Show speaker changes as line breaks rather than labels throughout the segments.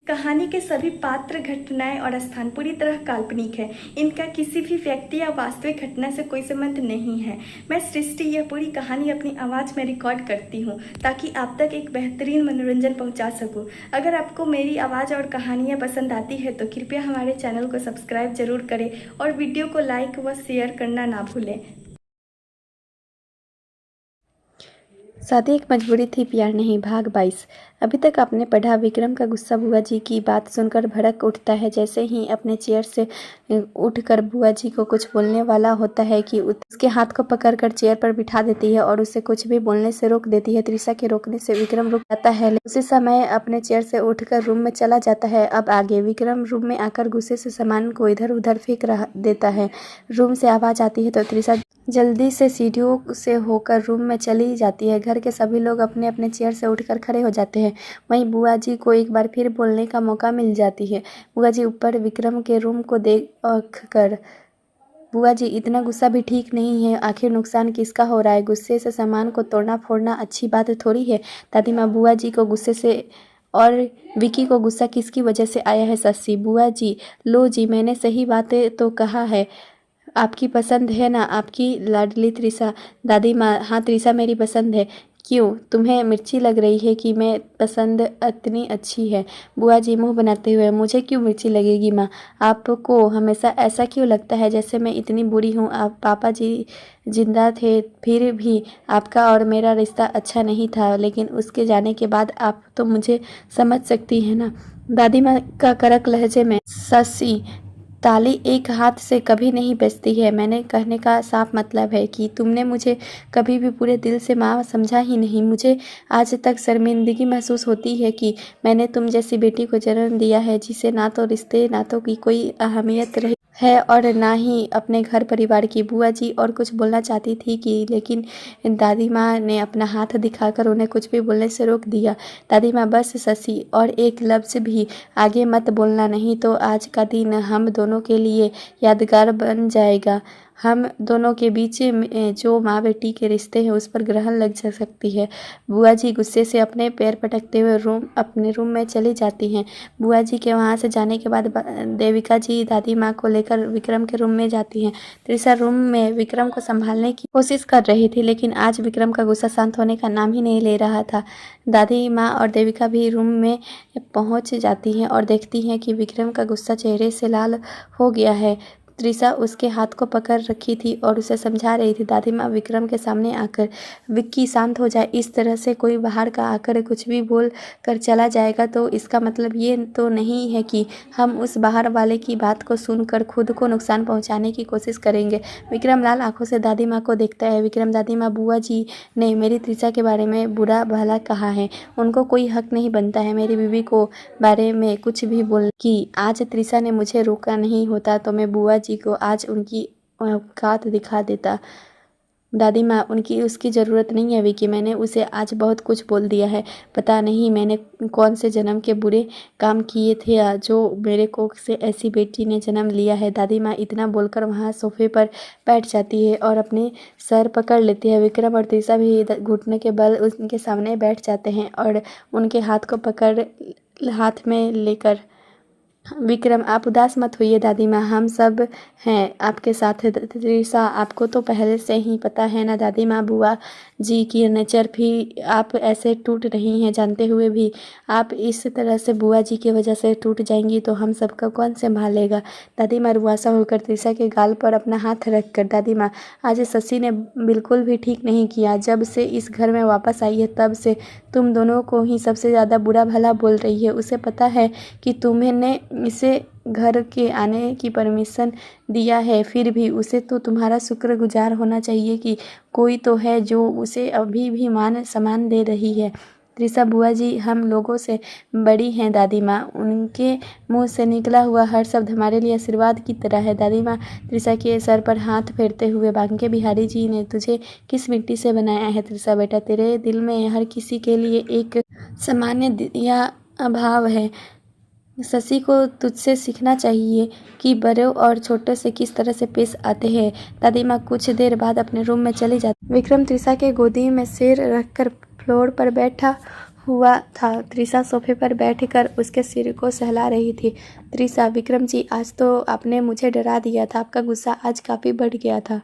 कहानी के सभी पात्र, घटनाएं और स्थान पूरी तरह काल्पनिक है। इनका किसी भी व्यक्ति या वास्तविक घटना से कोई संबंध नहीं है। मैं सृष्टि यह पूरी कहानी अपनी आवाज़ में रिकॉर्ड करती हूँ ताकि आप तक एक बेहतरीन मनोरंजन पहुँचा सकूँ। अगर आपको मेरी आवाज़ और कहानियाँ पसंद आती है तो कृपया हमारे चैनल को सब्सक्राइब जरूर करें और वीडियो को लाइक व शेयर करना ना भूलें।
शादी एक मजबूरी थी, प्यार नहीं। भाग 22। अभी तक आपने पढ़ा। विक्रम का गुस्सा बुआ जी की बात सुनकर भड़क उठता है। जैसे ही अपने चेयर से उठकर बुआ जी को कुछ बोलने वाला होता है कि उसके हाथ को पकड़कर चेयर पर बिठा देती है और उसे कुछ भी बोलने से रोक देती है। त्रिशा के रोकने से विक्रम रुक जाता है, उसी समय अपने चेयर से उठकर रूम में चला जाता है। अब आगे विक्रम रूम में आकर गुस्से से सामान को इधर उधर फेंक देता है। रूम से आवाज आती है तो त्रिशा जल्दी से सीढ़ियों से होकर रूम में चली जाती है। घर के सभी लोग अपने अपने चेयर से उठकर खड़े हो जाते हैं। वहीं बुआ जी को एक बार फिर बोलने का मौका मिल जाती है। बुआ जी ऊपर विक्रम के रूम को देख कर, बुआ जी इतना गुस्सा भी ठीक नहीं है। आखिर नुकसान किसका हो रहा है? गुस्से से सामान को तोड़ना फोड़ना अच्छी बात थोड़ी है। दादी माँ बुआ जी को गुस्से से और विकी को गुस्सा किसकी वजह से आया है? सस्सी। बुआ जी, लो जी, मैंने सही बातें तो कहा है। आपकी पसंद है ना आपकी लाडली त्रिशा? दादी माँ, हाँ त्रिशा मेरी पसंद है। क्यों, तुम्हें मिर्ची लग रही है कि मैं पसंद इतनी अच्छी है? बुआ जी मुंह बनाते हुए, मुझे क्यों मिर्ची लगेगी माँ? आपको हमेशा ऐसा क्यों लगता है जैसे मैं इतनी बुरी हूँ? आप पापा जी जिंदा थे फिर भी आपका और मेरा रिश्ता अच्छा नहीं था, लेकिन उसके जाने के बाद आप तो मुझे समझ सकती है ना? दादी माँ का कड़क लहजे में, ससी, ताली एक हाथ से कभी नहीं बजती है। मैंने कहने का साफ मतलब है कि तुमने मुझे कभी भी पूरे दिल से माँ समझा ही नहीं। मुझे आज तक शर्मिंदगी महसूस होती है कि मैंने तुम जैसी बेटी को जन्म दिया है, जिसे ना तो रिश्ते नातों की कोई अहमियत रही है और ना ही अपने घर परिवार की। बुआ जी और कुछ बोलना चाहती थी कि लेकिन दादी माँ ने अपना हाथ दिखाकर उन्हें कुछ भी बोलने से रोक दिया। दादी माँ, बस ससी, और एक लफ्ज़ भी आगे मत बोलना, नहीं तो आज का दिन हम दोनों के लिए यादगार बन जाएगा। हम दोनों के बीच में जो माँ बेटी के रिश्ते हैं उस पर ग्रहण लग जा सकती है। बुआ जी गुस्से से अपने पैर पटकते हुए अपने रूम में चली जाती हैं। बुआ जी के वहाँ से जाने के बाद देविका जी दादी माँ को लेकर विक्रम के रूम में जाती हैं। त्रिशा रूम में विक्रम को संभालने की कोशिश कर रही थी, लेकिन आज विक्रम का गुस्सा शांत होने का नाम ही नहीं ले रहा था। दादी माँ और देविका भी रूम में पहुंच जाती हैं और देखती हैं कि विक्रम का गुस्सा चेहरे से लाल हो गया है। त्रिशा उसके हाथ को पकड़ रखी थी और उसे समझा रही थी। दादी माँ विक्रम के सामने आकर, विक्की शांत हो जाए। इस तरह से कोई बाहर का आकर कुछ भी बोल कर चला जाएगा तो इसका मतलब ये तो नहीं है कि हम उस बाहर वाले की बात को सुनकर खुद को नुकसान पहुंचाने की कोशिश करेंगे। विक्रम लाल आंखों से दादी माँ को देखता है। विक्रम, दादी माँ, बुआ जी ने मेरी त्रिशा के बारे में बुरा भला कहा है। उनको कोई हक नहीं बनता है मेरी बीवी को बारे में कुछ भी बोलने की। आज त्रिशा ने मुझे रोका नहीं होता तो मैं बुआ जी को आज उनकी औकात दिखा देता। दादी माँ, उनकी उसकी ज़रूरत नहीं है विकी। मैंने उसे आज बहुत कुछ बोल दिया है। पता नहीं मैंने कौन से जन्म के बुरे काम किए थे जो मेरे कोख से ऐसी बेटी ने जन्म लिया है। दादी माँ इतना बोलकर वहाँ सोफे पर बैठ जाती है और अपने सर पकड़ लेती है। विक्रम और त्रिशा भी घुटने के बल उनके सामने बैठ जाते हैं और उनके हाथ को पकड़ हाथ में लेकर, विक्रम, आप उदास मत होइए दादी माँ, हम सब हैं आपके साथ। त्रिशा, आपको तो पहले से ही पता है ना दादी माँ, बुआ जी की नेचर भी आप ऐसे टूट रही हैं जानते हुए भी आप इस तरह से बुआ जी की वजह से टूट जाएंगी तो हम सबका कौन संभालेगा? दादी माँ रुआसा होकर त्रिशा के गाल पर अपना हाथ रख कर, दादी माँ, आज शशि ने बिल्कुल भी ठीक नहीं किया। जब से इस घर में वापस आई है तब से तुम दोनों को ही सबसे ज़्यादा बुरा भला बोल रही है। उसे पता है कि तुम्हें इसे घर के आने की परमिशन दिया है, फिर भी उसे तो तुम्हारा शुक्रगुजार होना चाहिए कि कोई तो है जो उसे अभी भी मान सम्मान दे रही है। त्रिशा, बुआ जी हम लोगों से बड़ी हैं दादी माँ, उनके मुंह से निकला हुआ हर शब्द हमारे लिए आशीर्वाद की तरह है। दादी माँ त्रिशा के सर पर हाथ फेरते हुए, बांके बिहारी जी ने तुझे किस मिट्टी से बनाया है त्रिशा बेटा? तेरे दिल में हर किसी के लिए एक सामान्य या अभाव है। शशि को तुझसे सीखना चाहिए कि बड़ों और छोटों से किस तरह से पेश आते हैं। दादी माँ कुछ देर बाद अपने रूम में चली जाती। विक्रम त्रिशा के गोदी में सिर रखकर फ्लोर पर बैठा हुआ था। त्रिशा सोफे पर बैठकर उसके सिर को सहला रही थी। त्रिशा, विक्रम जी, आज तो आपने मुझे डरा दिया था। आपका गुस्सा आज काफ़ी बढ़ गया था।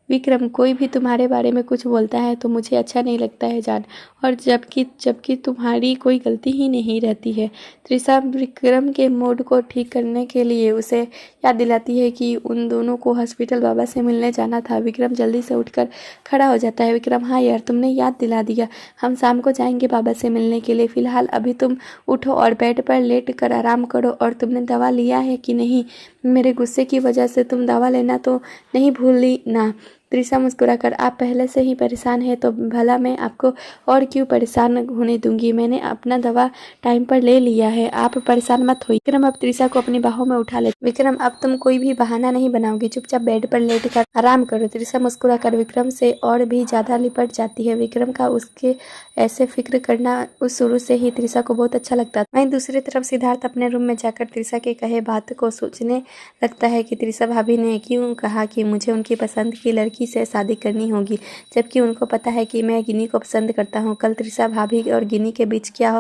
विक्रम, कोई भी तुम्हारे बारे में कुछ बोलता है तो मुझे अच्छा नहीं लगता है जान, और जबकि तुम्हारी कोई गलती ही नहीं रहती है। त्रिशा विक्रम के मूड को ठीक करने के लिए उसे याद दिलाती है कि उन दोनों को हॉस्पिटल बाबा से मिलने जाना था। विक्रम जल्दी से उठकर खड़ा हो जाता है। विक्रम, हाँ यार, तुमने याद दिला दिया। हम शाम को जाएंगे बाबा से मिलने के लिए। फिलहाल अभी तुम उठो और बेड पर लेट कर आराम करो। और तुमने दवा लिया है कि नहीं? मेरे गुस्से की वजह से तुम दवा लेना तो नहीं भूली ना? त्रिशा मुस्कुराकर, आप पहले से ही परेशान हैं तो भला मैं आपको और क्यों परेशान होने दूंगी। मैंने अपना दवा टाइम पर ले लिया है, आप परेशान मत होइए। विक्रम अब त्रिशा को अपनी बाहों में उठा लेते। विक्रम, अब तुम कोई भी बहाना नहीं बनाओगी, चुपचाप बेड पर लेट कर आराम करो। त्रिशा मुस्कुराकर विक्रम से और भी ज्यादा लिपट जाती है। विक्रम का उसके ऐसे फिक्र करना उस शुरू से ही त्रिशा को बहुत अच्छा लगता था। वहीं दूसरी तरफ सिद्धार्थ अपने रूम में जाकर त्रिशा के कहे बात को सोचने लगता है कि त्रिशा भाभी ने क्यों कहा कि मुझे उनकी पसंद की लड़की से शादी करनी होगी, जबकि उनको पता है कि मैं गिनी को पसंद करता हूँ। कल त्रिशा भाभी और गिनी के बीच क्या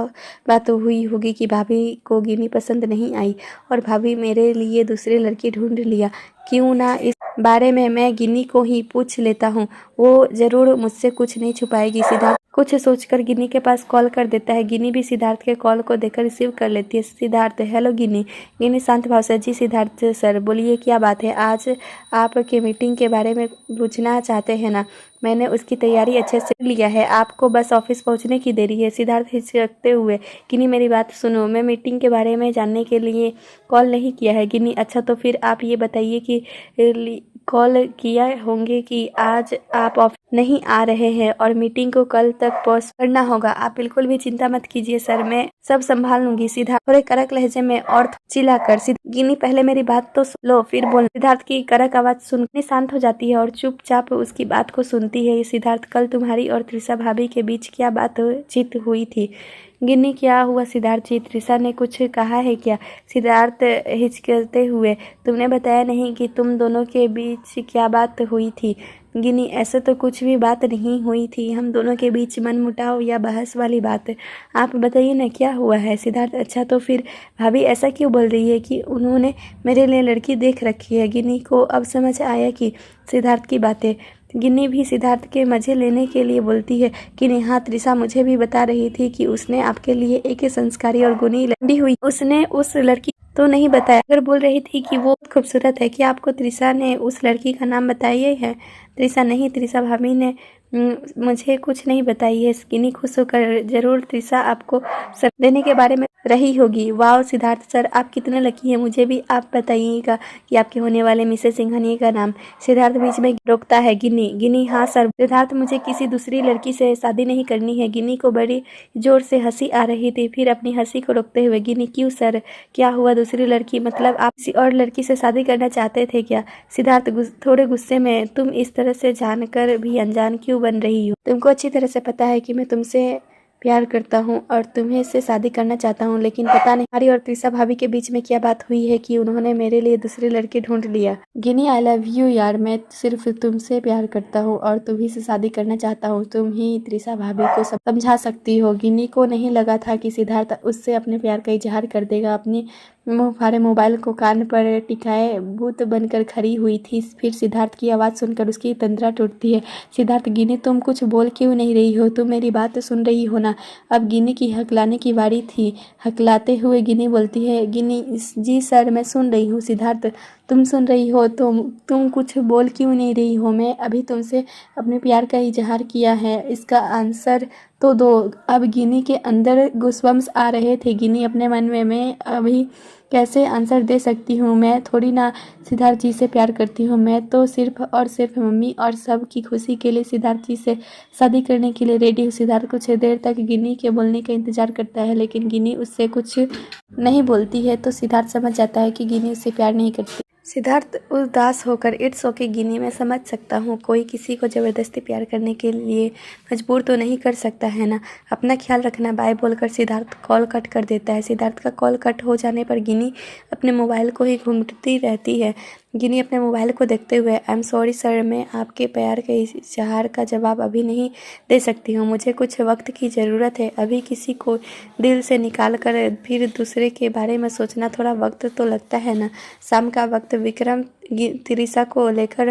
बात हुई होगी कि भाभी को गिनी पसंद नहीं आई और भाभी मेरे लिए दूसरी लड़की ढूंढ लिया। क्यों ना इस बारे में मैं गिनी को ही पूछ लेता हूँ, वो जरूर मुझसे कुछ नहीं छुपाएगी। सिद्धार्थ कुछ सोचकर गिनी के पास कॉल कर देता है। गिनी भी सिद्धार्थ के कॉल को देखकर रिसीव कर लेती है। सिद्धार्थ, हेलो गिनी। गिनी शांत भाव से, जी सिद्धार्थ सर, बोलिए क्या बात है? आज आपके मीटिंग के बारे में पूछना चाहते हैं ना? मैंने उसकी तैयारी अच्छे से लिया है, आपको बस ऑफिस पहुंचने की देरी है। सिद्धार्थ हिचकते हुए, गिनी मेरी बात सुनो, मैं मीटिंग के बारे में जानने के लिए कॉल नहीं किया है। गिनी, अच्छा तो फिर आप ये बताइए कि कॉल किया होंगे कि आज आप ऑफिस नहीं आ रहे हैं और मीटिंग को कल तक पोस्ट करना होगा। आप बिल्कुल भी चिंता मत कीजिए सर, मैं सब संभाल लूंगी। सिद्धार्थ थोड़े कड़क लहजे में और चिल्लाकर, गिनी पहले मेरी बात तो सुन लो फिर बोल। सिद्धार्थ की कड़क आवाज सुनने शांत हो जाती है और चुपचाप उसकी बात को सुनती है। सिद्धार्थ, कल तुम्हारी और त्रिशा भाभी के बीच क्या बातचीत हुई थी? गिन्नी, क्या हुआ सिद्धार्थ जी, त्रिशा ने कुछ कहा है क्या? सिद्धार्थ हिचकते हुए, तुमने बताया नहीं कि तुम दोनों के बीच क्या बात हुई थी? गिनी, ऐसे तो कुछ भी बात नहीं हुई थी, हम दोनों के बीच मनमुटाव या बहस वाली बात। आप बताइए ना क्या हुआ है? सिद्धार्थ, अच्छा तो फिर भाभी ऐसा क्यों बोल रही है कि उन्होंने मेरे लिए लड़की देख रखी है? गिनी को अब समझ आया कि सिद्धार्थ की बातें। गिन्नी भी सिद्धार्थ के मजे लेने के लिए बोलती है कि हाँ, त्रिशा मुझे भी बता रही थी कि उसने आपके लिए एक संस्कारी और गुणी लड़ी हुई, उसने उस लड़की तो नहीं बताया, अगर बोल रही थी कि वो खूबसूरत है। क्या आपको त्रिशा ने उस लड़की का नाम बताया है? त्रिशा, नहीं, त्रिशा भाभी ने मुझे कुछ नहीं बताई है। गिनी खुश होकर, जरूर त्रिशा आपको सब देने के बारे में रही होगी। वाह सिद्धार्थ सर, आप कितने लकी हैं। मुझे भी आप बताइएगा कि आपके होने वाले मिसेस सिंघानिया का नाम। सिद्धार्थ बीच में रोकता है। गिनी, हाँ सर। सिद्धार्थ, मुझे किसी दूसरी लड़की से शादी नहीं करनी है। गिनी को बड़ी जोर से हंसी आ रही थी, फिर अपनी हंसी को रोकते हुए, गिनी, क्यों सर, क्या हुआ? दूसरी लड़की मतलब आप किसी और लड़की से शादी करना चाहते थे क्या? सिद्धार्थ थोड़े गुस्से में, तुम इस तरह से जानकर भी अनजान क्यों बन रही हो? तुमको अच्छी तरह से पता है कि मैं तुमसे प्यार करता हूँ और तुम्हें से शादी करना चाहता हूँ, लेकिन पता नहीं हमारी और त्रिशा भाभी के बीच में क्या बात हुई है कि उन्होंने मेरे लिए दूसरी लड़की ढूंढ लिया। गिनी, आई लव यू यार, मैं सिर्फ तुमसे प्यार करता हूँ और तुम्ही से शादी करना चाहता हूँ। तुम ही त्रिशा भाभी को समझा सकती हो। गिनी को नहीं लगा था कि सिद्धार्थ उससे अपने प्यार का इजहार कर देगा। अपनी मुँह फाड़े मोबाइल को कान पर टिकाए भूत बनकर खड़ी हुई थी। फिर सिद्धार्थ की आवाज़ सुनकर उसकी तंद्रा टूटती है। सिद्धार्थ, गिनी तुम कुछ बोल क्यों नहीं रही हो? तुम मेरी बात सुन रही हो ना? अब गिनी की हकलाने की बारी थी। हकलाते हुए गिनी बोलती है, गिनी, जी सर, मैं सुन रही हूँ। सिद्धार्थ, तुम सुन रही हो तो तुम कुछ बोल क्यों नहीं रही हो? मैं अभी तुमसे अपने प्यार का इजहार किया है, इसका आंसर तो दो। अब गिनी के अंदर गुस्वम्स आ रहे थे। गिनी अपने मन में, मैं अभी कैसे आंसर दे सकती हूँ? मैं थोड़ी ना सिद्धार्थ जी से प्यार करती हूँ, मैं तो सिर्फ और सिर्फ मम्मी और सब की खुशी के लिए सिद्धार्थ जी से शादी करने के लिए रेडी हूँ। सिद्धार्थ कुछ देर तक गिनी के बोलने का इंतजार करता है, लेकिन गिनी उससे कुछ नहीं बोलती है तो सिद्धार्थ समझ जाता है कि गिनी उससे प्यार नहीं करती। सिद्धार्थ उदास होकर, इट्स ओके गिनी, मैं समझ सकता हूँ, कोई किसी को ज़बरदस्ती प्यार करने के लिए मजबूर तो नहीं कर सकता है ना। अपना ख्याल रखना, बाय बोलकर सिद्धार्थ कॉल कट कर देता है। सिद्धार्थ का कॉल कट हो जाने पर गिनी अपने मोबाइल को ही घूमती रहती है। गिनी अपने मोबाइल को देखते हुए, आई एम सॉरी सर, मैं आपके प्यार के इजहार का जवाब अभी नहीं दे सकती हूँ। मुझे कुछ वक्त की ज़रूरत है। अभी किसी को दिल से निकाल कर फिर दूसरे के बारे में सोचना थोड़ा वक्त तो लगता है ना। शाम का वक्त विक्रम तिरिसा को लेकर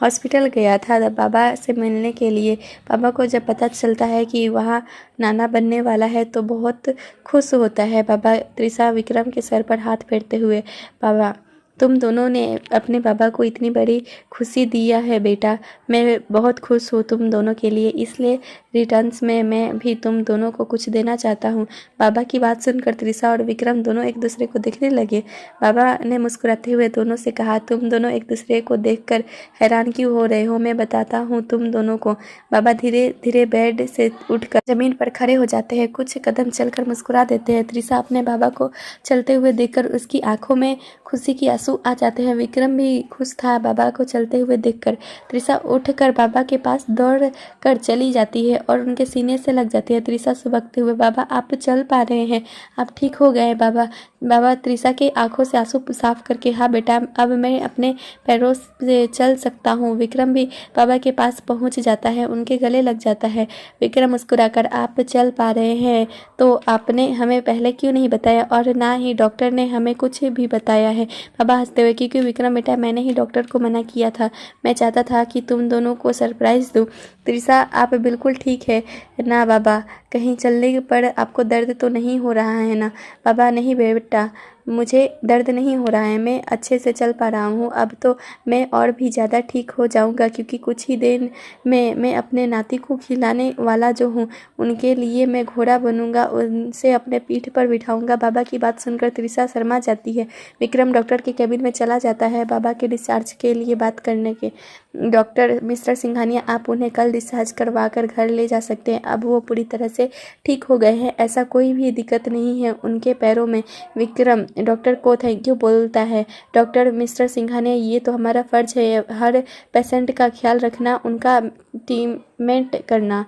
हॉस्पिटल गया था बाबा से मिलने के लिए। बाबा को जब पता चलता है कि वहाँ नाना बनने वाला है तो बहुत खुश होता है। बाबा तिरिसा विक्रम के सर पर हाथ फेरते हुए, बाबा तुम दोनों ने अपने बाबा को इतनी बड़ी खुशी दिया है बेटा, मैं बहुत खुश हूँ तुम दोनों के लिए, इसलिए रिटर्न्स में मैं भी तुम दोनों को कुछ देना चाहता हूँ। बाबा की बात सुनकर तिरिसा और विक्रम दोनों एक दूसरे को देखने लगे। बाबा ने मुस्कुराते हुए दोनों से कहा, तुम दोनों एक दूसरे को देखकर हैरान क्यों हो रहे हो, मैं बताता हूँ तुम दोनों को। बाबा धीरे धीरे बेड से उठकर जमीन पर खड़े हो जाते हैं, कुछ कदम चलकर मुस्कुरा देते हैं। तिरिसा अपने बाबा को चलते हुए देखकर उसकी आंखों में खुशी की आंसू आ जाते हैं। विक्रम भी खुश था बाबा को चलते हुए देखकर। तिरिसा उठकर बाबा के पास दौड़ कर चली जाती है और उनके सीने से लग जाती है। तिरिसा सुबकते हुए, बाबा आप चल पा रहे हैं, आप ठीक हो गए बाबा। बाबा तिरिसा के आंखों से आंसू साफ करके, हाँ बेटा अब मैं अपने पैरों से चल सकता हूँ। विक्रम भी बाबा के पास पहुँच जाता है, उनके गले लग जाता है। विक्रम मुस्कुराकर, आप चल पा रहे हैं तो आपने हमें पहले क्यों नहीं बताया, और ना ही डॉक्टर ने हमें कुछ भी बताया है। बाबा हंसते हुए, क्योंकि विक्रम बेटा मैंने ही डॉक्टर को मना किया था, मैं चाहता था कि तुम दोनों को सरप्राइज दूं। तिरिसा आप बिल्कुल ठीक है ना बाबा, कहीं चलने पर आपको दर्द तो नहीं हो रहा है ना। बाबा नहीं बेटा, मुझे दर्द नहीं हो रहा है, मैं अच्छे से चल पा रहा हूँ। अब तो मैं और भी ज़्यादा ठीक हो जाऊँगा, क्योंकि कुछ ही दिन में मैं अपने नाती को खिलाने वाला जो हूँ, उनके लिए मैं घोड़ा बनूंगा, उनसे अपने पीठ पर बिठाऊंगा। बाबा की बात सुनकर तिरिसा शर्मा जाती है। विक्रम डॉक्टर के केबिन में चला जाता है बाबा के डिस्चार्ज के लिए बात करने के। डॉक्टर मिस्टर सिंघानिया, आप उन्हें कल डिस्चार्ज करवा कर घर ले जा सकते हैं, अब वो पूरी तरह से ठीक हो गए हैं, ऐसा कोई भी दिक्कत नहीं है उनके पैरों में। विक्रम डॉक्टर को थैंक यू बोलता है। डॉक्टर मिस्टर सिंघानिया, ये तो हमारा फ़र्ज है हर पेशेंट का ख्याल रखना, उनका ट्रीटमेंट करना।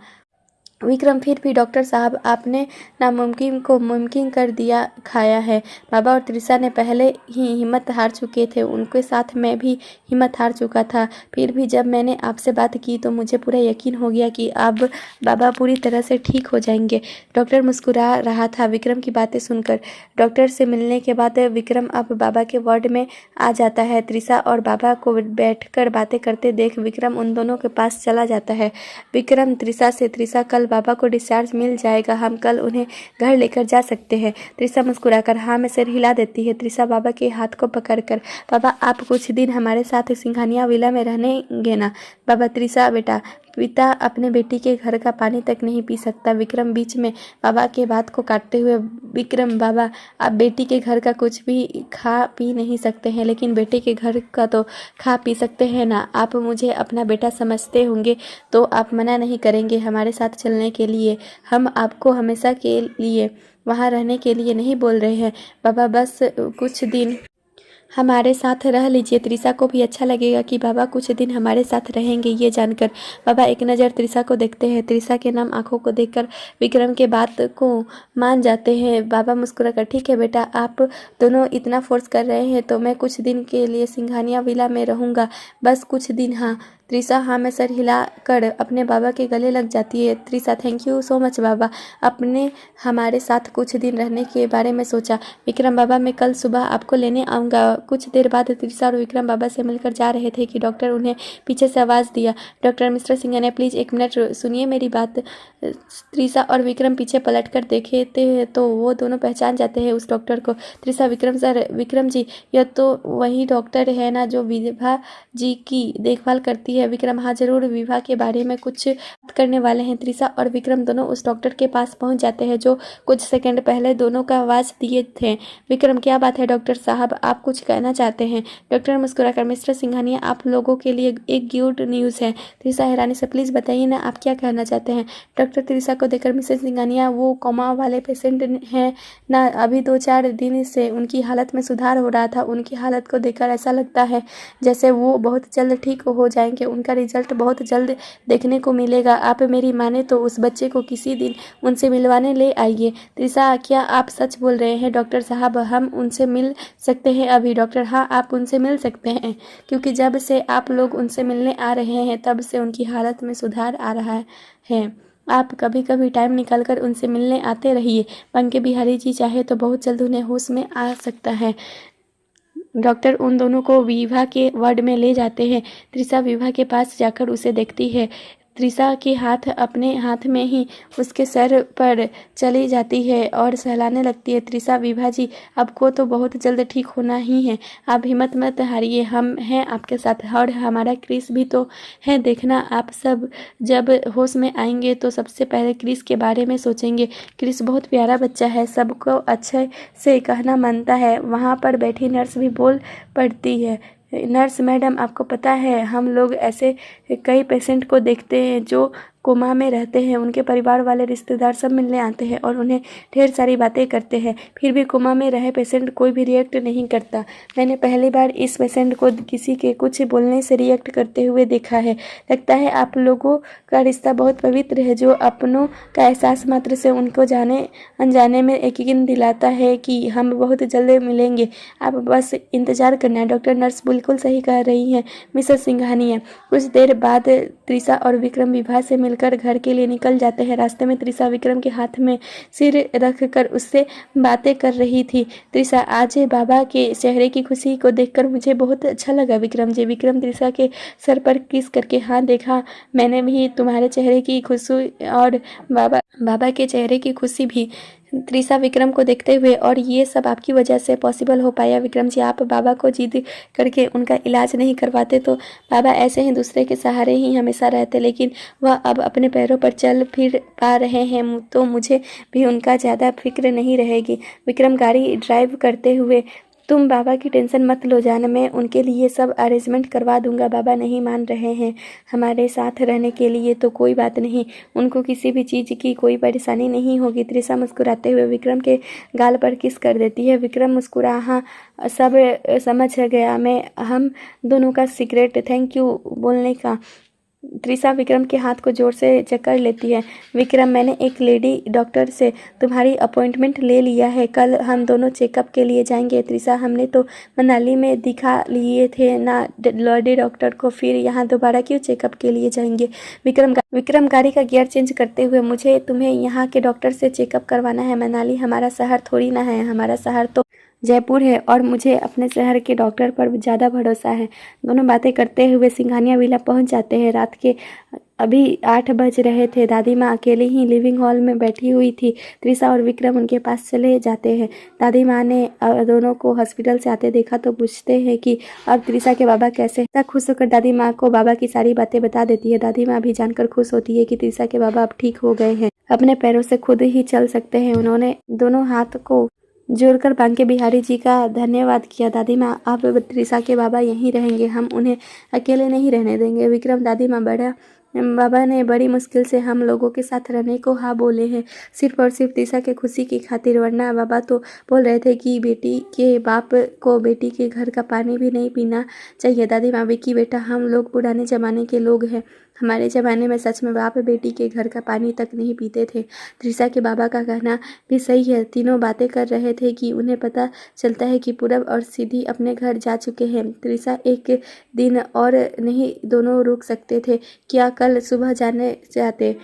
विक्रम, फिर भी डॉक्टर साहब आपने नामुमकिन को मुमकिन कर दिया खाया है। बाबा और तिरिसा ने पहले ही हिम्मत हार चुके थे, उनके साथ मैं भी हिम्मत हार चुका था, फिर भी जब मैंने आपसे बात की तो मुझे पूरा यकीन हो गया कि अब बाबा पूरी तरह से ठीक हो जाएंगे। डॉक्टर मुस्कुरा रहा था विक्रम की बातें सुनकर। डॉक्टर से मिलने के बाद विक्रम अब बाबा के वार्ड में आ जाता है। तिरिसा और बाबा को बैठकर बातें करते देख विक्रम उन दोनों के पास चला जाता है। विक्रम तिरिसा से, तिरिसा कल बाबा को डिस्चार्ज मिल जाएगा, हम कल उन्हें घर लेकर जा सकते हैं। तिरिसा मुस्कुराकर हाँ में सिर हिला देती है। तिरिसा बाबा के हाथ को पकड़कर, बाबा आप कुछ दिन हमारे साथ सिंघानिया विला में रहनेंगे ना। बाबा, तिरिसा बेटा, पिता अपने बेटी के घर का पानी तक नहीं पी सकता। विक्रम बीच में बाबा के बात को काटते हुए, विक्रम बाबा आप बेटी के घर का कुछ भी खा पी नहीं सकते हैं, लेकिन बेटे के घर का तो खा पी सकते हैं ना। आप मुझे अपना बेटा समझते होंगे तो आप मना नहीं करेंगे हमारे साथ चलने के लिए। हम आपको हमेशा के लिए वहाँ रहने के लिए नहीं बोल रहे हैं बाबा, बस कुछ दिन हमारे साथ रह लीजिए। तिरिसा को भी अच्छा लगेगा कि बाबा कुछ दिन हमारे साथ रहेंगे ये जानकर। बाबा एक नज़र तिरिसा को देखते हैं। तिरिसा के नम आंखों को देखकर विक्रम के बात को मान जाते हैं। बाबा मुस्कुराकर, ठीक है बेटा, आप दोनों इतना फोर्स कर रहे हैं तो मैं कुछ दिन के लिए सिंघानिया विला में रहूँगा, बस कुछ दिन। हाँ। तिरिसा हाँ में सर हिलाकर अपने बाबा के गले लग जाती है। तिरिसा, थैंक यू सो मच बाबा, आपने हमारे साथ कुछ दिन रहने के बारे में सोचा। विक्रम, बाबा मैं कल सुबह आपको लेने आऊँगा। कुछ देर बाद तिरिसा और विक्रम बाबा से मिलकर जा रहे थे कि डॉक्टर उन्हें पीछे से आवाज़ दिया, डॉक्टर मिस्टर सिंघानिया प्लीज़ एक मिनट सुनिए मेरी बात। तिरिसा और विक्रम पीछे पलट कर देखते हैं तो वो दोनों पहचान जाते हैं उस डॉक्टर को। तिरिसा, विक्रम सर, विक्रम जी, यह तो वही डॉक्टर है ना जो विभा जी की देखभाल करती है। विक्रम, हाँ जरूर, विभा के बारे में कुछ बात करने वाले हैं। तिरिसा और विक्रम दोनों उस डॉक्टर के पास पहुंच जाते हैं जो कुछ सेकंड पहले दोनों का आवाज़ दिए थे। विक्रम, क्या बात है डॉक्टर साहब, आप कुछ कहना चाहते हैं? डॉक्टर मुस्कुराकर, मिस्टर सिंघानिया आप लोगों के लिए एक गुड न्यूज़ है। तिरिसा हैरानी से, प्लीज़ बताइए ना आप क्या कहना चाहते हैं? डॉक्टर तिरिसा को देखकर, मिसेस सिंघानिया वो कोमा वाले पेशेंट हैं ना, अभी 2-4 दिन से उनकी हालत में सुधार हो रहा था, उनकी हालत को देखकर ऐसा लगता है जैसे वो बहुत जल्द ठीक हो जाएंगे। करके उनका रिजल्ट बहुत जल्द देखने को मिलेगा। आप मेरी माने तो उस बच्चे को किसी दिन उनसे मिलवाने ले आइए। त्रिशा, क्या आप सच बोल रहे हैं डॉक्टर साहब? हम उनसे मिल सकते हैं अभी? डॉक्टर, हाँ, आप उनसे मिल सकते हैं, क्योंकि जब से आप लोग उनसे मिलने आ रहे हैं तब से उनकी हालत में सुधार आ रहा है। आप कभी कभी टाइम निकाल कर उनसे मिलने आते रहिए। पंके बिहारी जी चाहे तो बहुत जल्द उन्हें होश में आ सकता है। डॉक्टर उन दोनों को विभा के वार्ड में ले जाते हैं। त्रिशा विभा के पास जाकर उसे देखती है। त्रिशा के हाथ अपने हाथ में ही उसके सर पर चली जाती है और सहलाने लगती है। त्रिशा, विभा जी, आपको तो बहुत जल्द ठीक होना ही है। आप हिम्मत मत हारिए, हम हैं आपके साथ। और हमारा क्रिस भी तो है, देखना। आप सब जब होश में आएंगे तो सबसे पहले क्रिस के बारे में सोचेंगे। क्रिस बहुत प्यारा बच्चा है, सबको अच्छे से कहना मानता है। वहाँ पर बैठी नर्स भी बोल पड़ती है। नर्स मैडम, आपको पता है हम लोग ऐसे कई पेशेंट को देखते हैं जो कोमा में रहते हैं। उनके परिवार वाले, रिश्तेदार सब मिलने आते हैं और उन्हें ढेर सारी बातें करते हैं, फिर भी कोमा में रहे पेशेंट कोई भी रिएक्ट नहीं करता। मैंने पहली बार इस पेशेंट को किसी के कुछ बोलने से रिएक्ट करते हुए देखा है। लगता है आप लोगों का रिश्ता बहुत पवित्र है, जो अपनों का एहसास मात्र से उनको जाने अनजाने में यकीन दिलाता है कि हम बहुत जल्द मिलेंगे। आप बस इंतजार करना। डॉक्टर नर्स बिल्कुल सही कह रही हैं मिसेस सिंघानिया। कुछ देर बाद त्रिशा और विक्रम विभा से मिलकर घर के लिए निकल जाते हैं। रास्ते में त्रिशा विक्रम के हाथ में सिर रखकर उससे बातें कर रही थी। त्रिशा, आज बाबा के चेहरे की खुशी को देखकर मुझे बहुत अच्छा लगा विक्रम जी। विक्रम त्रिशा के सर पर किस करके, हाँ देखा मैंने भी तुम्हारे चेहरे की खुशी और बाबा के चेहरे की खुशी भी। त्रिशा विक्रम को देखते हुए, और ये सब आपकी वजह से पॉसिबल हो पाया विक्रम जी। आप बाबा को जिद करके उनका इलाज नहीं करवाते तो बाबा ऐसे ही दूसरे के सहारे ही हमेशा रहते, लेकिन वह अब अपने पैरों पर चल फिर पा रहे हैं तो मुझे भी उनका ज़्यादा फिक्र नहीं रहेगी। विक्रम गाड़ी ड्राइव करते हुए, तुम बाबा की टेंशन मत लो जान, मैं उनके लिए सब अरेंजमेंट करवा दूंगा। बाबा नहीं मान रहे हैं हमारे साथ रहने के लिए तो कोई बात नहीं, उनको किसी भी चीज़ की कोई परेशानी नहीं होगी। त्रिशा मुस्कुराते हुए विक्रम के गाल पर किस कर देती है। विक्रम मुस्कुरा, हाँ सब समझ गया मैं, हम दोनों का सीक्रेट, थैंक यू बोलने का। त्रिशा विक्रम के हाथ को जोर से जकड़ लेती है। विक्रम, मैंने एक लेडी डॉक्टर से तुम्हारी अपॉइंटमेंट ले लिया है, कल हम दोनों चेकअप के लिए जाएंगे। त्रिशा, हमने तो मनाली में दिखा लिए थे ना लेडी डॉक्टर को, फिर यहाँ दोबारा क्यों चेकअप के लिए जाएंगे? विक्रम गाड़ी का गियर चेंज करते हुए, मुझे तुम्हें यहाँ के डॉक्टर से चेकअप करवाना है। मनाली हमारा शहर थोड़ी ना है, हमारा शहर तो जयपुर है और मुझे अपने शहर के डॉक्टर पर ज़्यादा भरोसा है। दोनों बातें करते हुए सिंघानिया विला पहुंच जाते हैं। रात के अभी 8 बज रहे थे। दादी माँ अकेली ही लिविंग हॉल में बैठी हुई थी। त्रिशा और विक्रम उनके पास चले जाते हैं। दादी माँ ने दोनों को हॉस्पिटल से आते देखा तो पूछते हैं कि अब त्रिशा के बाबा कैसे हैं। खुश होकर दादी माँ को बाबा की सारी बातें बता देती है। दादी माँ भी जानकर खुश होती है कि त्रिशा के बाबा अब ठीक हो गए हैं, अपने पैरों से खुद ही चल सकते हैं। उन्होंने दोनों हाथ को जोड़कर बांके बिहारी जी का धन्यवाद किया। दादी माँ, अब त्रिशा के बाबा यहीं रहेंगे, हम उन्हें अकेले नहीं रहने देंगे। विक्रम, दादी माँ, बाबा ने बड़ी मुश्किल से हम लोगों के साथ रहने को हाँ बोले हैं, सिर्फ और सिर्फ त्रिशा के खुशी की खातिर, वरना बाबा तो बोल रहे थे कि बेटी के बाप को बेटी के घर का पानी भी नहीं पीना चाहिए। दादी माँ, विक्की बेटा, हम लोग पुराने ज़माने के लोग हैं, हमारे ज़माने में सच में बाप बेटी के घर का पानी तक नहीं पीते थे। त्रिशा के बाबा का कहना भी सही है। तीनों बातें कर रहे थे कि उन्हें पता चलता है कि पूरब और सिद्धि अपने घर जा चुके हैं। त्रिशा, एक दिन और नहीं दोनों रुक सकते थे क्या? कल सुबह जाने चाहते?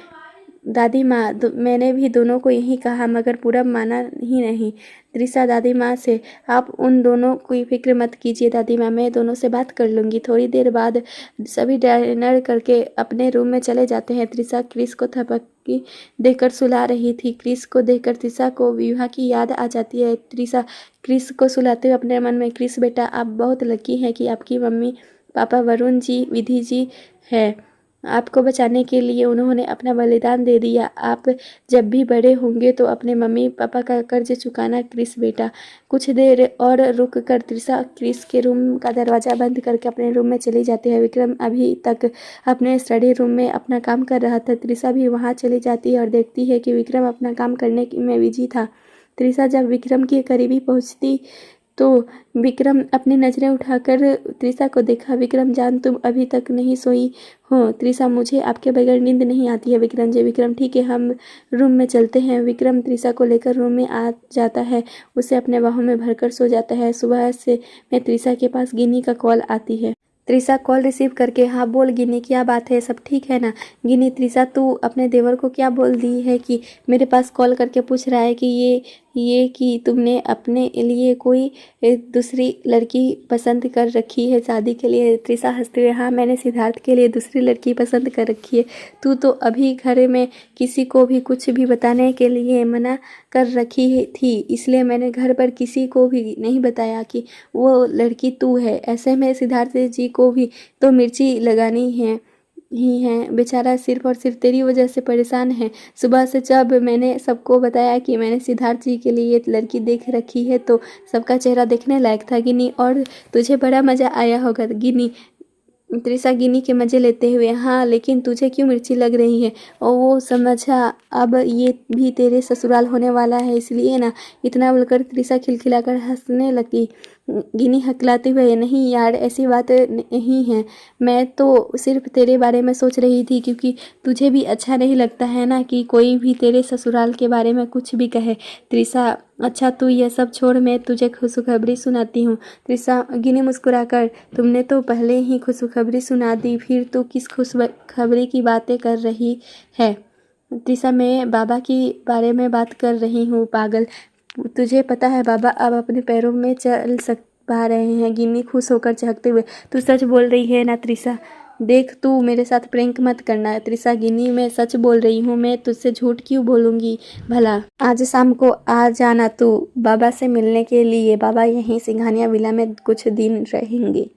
दादी माँ, मैंने भी दोनों को यही कहा मगर पूरब माना ही नहीं। त्रिशा दादी माँ से, आप उन दोनों की फिक्र मत कीजिए दादी माँ, मैं दोनों से बात कर लूँगी। थोड़ी देर बाद सभी डिनर करके अपने रूम में चले जाते हैं। त्रिशा क्रिस को थपकी देकर सुला रही थी। क्रिस को देखकर त्रिशा को विवाह की याद आ जाती है। त्रिशा क्रिस को सुलाते हुए अपने मन में, क्रिस बेटा, आप बहुत लकी हैं कि आपकी मम्मी पापा वरुण जी, विधि जी है। आपको बचाने के लिए उन्होंने अपना बलिदान दे दिया। आप जब भी बड़े होंगे तो अपने मम्मी पापा का कर्ज चुकाना क्रिस बेटा। कुछ देर और रुक कर त्रिशा क्रिस के रूम का दरवाज़ा बंद करके अपने रूम में चली जाती है। विक्रम अभी तक अपने स्टडी रूम में अपना काम कर रहा था। त्रिशा भी वहाँ चली जाती है और देखती है कि विक्रम अपना काम करने में बिजी था। त्रिशा जब विक्रम के करीबी पहुँचती तो विक्रम अपनी नज़रें उठाकर त्रिशा को देखा। विक्रम जान, तुम अभी तक नहीं सोई हो? त्रिशा, मुझे आपके बगैर नींद नहीं आती है विक्रम जी। विक्रम, ठीक है, हम रूम में चलते हैं। विक्रम त्रिशा को लेकर रूम में आ जाता है, उसे अपने बाहों में भरकर सो जाता है। सुबह से मैं त्रिशा के पास गिनी का कॉल आती है। त्रिशा कॉल रिसीव करके, हाँ बोल गिनी, क्या बात है, सब ठीक है ना? गिनी, त्रिशा तू अपने देवर को क्या बोल दी है कि मेरे पास कॉल करके पूछ रहा है कि ये कि तुमने अपने लिए कोई दूसरी लड़की पसंद कर रखी है शादी के लिए? त्रिशा हंसते हुए, हाँ मैंने सिद्धार्थ के लिए दूसरी लड़की पसंद कर रखी है। तू तो अभी घर में किसी को भी कुछ भी बताने के लिए मना कर रखी थी, इसलिए मैंने घर पर किसी को भी नहीं बताया कि वो लड़की तू है। ऐसे में सिद्धार्थ जी को भी तो मिर्ची लगानी है ही हैं, बेचारा सिर्फ और सिर्फ तेरी वजह से परेशान है। सुबह से जब मैंने सबको बताया कि मैंने सिद्धार्थ जी के लिए लड़की देख रखी है तो सबका चेहरा देखने लायक था गिनी, और तुझे बड़ा मज़ा आया होगा गिनी। त्रिशा गिनी के मज़े लेते हुए, हाँ लेकिन तुझे क्यों मिर्ची लग रही है? और वो समझा, अब ये भी तेरे ससुराल होने वाला है इसलिए ना? इतना बोलकर त्रिशा खिलखिलाकर हंसने लगी। गिनी हकलाते हुए, नहीं यार ऐसी बात नहीं है, मैं तो सिर्फ तेरे बारे में सोच रही थी, क्योंकि तुझे भी अच्छा नहीं लगता है ना कि कोई भी तेरे ससुराल के बारे में कुछ भी कहे। त्रिशा, अच्छा तू यह सब छोड़, मैं तुझे खुशखबरी सुनाती हूँ। त्रिशा, गिनी मुस्कुराकर, तुमने तो पहले ही खुशखबरी सुना दी, फिर तू किस खुशखबरी की बातें कर रही है? त्रिशा, मैं बाबा की बारे में बात कर रही हूँ पागल। तुझे पता है बाबा अब अपने पैरों में चल पा रहे हैं। गिनी खुश होकर चहकते हुए, तू सच बोल रही है ना त्रिशा? देख तू मेरे साथ प्रैंक मत करना। त्रिशा, गिनी मैं सच बोल रही हूँ, मैं तुझसे झूठ क्यों बोलूँगी भला? आज शाम को आ जाना तू बाबा से मिलने के लिए, बाबा यहीं सिंघानिया विला में कुछ दिन रहेंगे।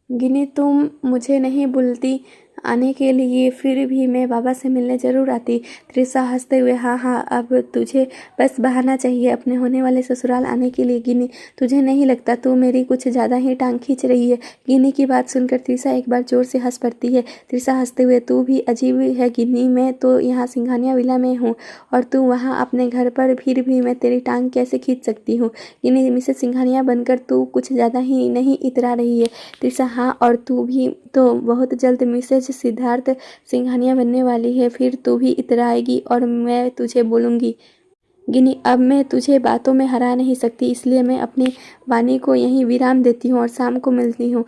गिनी, तुम मुझे नहीं बुलती आने के लिए, फिर भी मैं बाबा से मिलने ज़रूर आती। त्रिशा हंसते हुए, हाँ अब तुझे बस बहाना चाहिए अपने होने वाले ससुराल आने के लिए। गिनी, तुझे नहीं लगता तू मेरी कुछ ज़्यादा ही टांग खींच रही है? गिनी की बात सुनकर त्रिशा एक बार जोर से हंस पड़ती है। त्रिशा हंसते हुए, तू भी अजीब है गिनी, मैं तो यहाँ सिंघानिया विला में हूँ और तू वहाँ अपने घर पर, फिर भी मैं तेरी टांग कैसे खींच सकती हूँ? गिनी, मिसेस सिंघानिया बनकर तू कुछ ज़्यादा ही नहीं इतरा रही है? त्रिशा, हाँ और तू भी तो बहुत जल्द मिसेज सिद्धार्थ सिंघानिया बनने वाली है, फिर तू भी इतराएगी और मैं तुझे बोलूँगी। गिनी, अब मैं तुझे बातों में हरा नहीं सकती, इसलिए मैं अपनी वाणी को यहीं विराम देती हूँ और शाम को मिलती हूँ।